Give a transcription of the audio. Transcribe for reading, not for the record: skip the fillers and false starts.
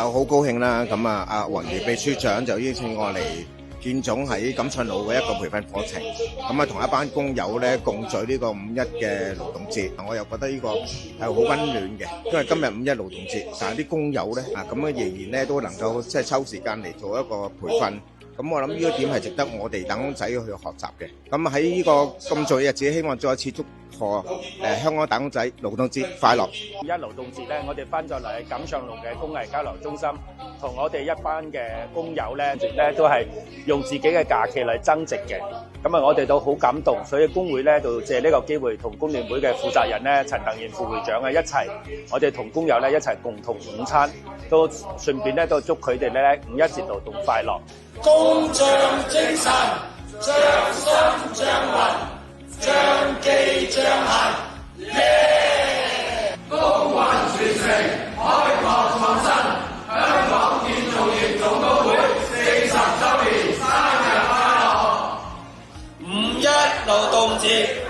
就好高興啦。咁啊，阿黃儀秘書長就邀請我嚟建總喺錦上路嘅一個培訓課程，咁啊同一班工友咧共聚呢個5·1嘅勞動節，我又覺得呢個係好溫暖嘅，因為今日5·1勞動節，但係啲工友咧咁樣仍然咧都能夠即係抽時間嚟做一個培訓。咁我諗呢個點係值得我哋打工仔去學習嘅。咁喺呢個咁重要嘅日子，希望再次祝賀香港打工仔勞動節快樂。5·1勞動節咧，我哋翻咗嚟錦上路嘅工藝交流中心，同我哋一班嘅工友咧都係用自己嘅假期嚟增值嘅。咁啊，我哋都好感動，所以工會咧就借呢個機會同工聯會嘅負責人咧陳騰賢副會長啊一齊，我哋同工友咧一齊共同午餐，都順便咧都祝佢哋咧5·1節勞動快樂。工匠精神，匠心匠魂，匠技匠行，工運傳承，開拓創新。香港建造業總工會40周年生日快樂！5·1勞動節。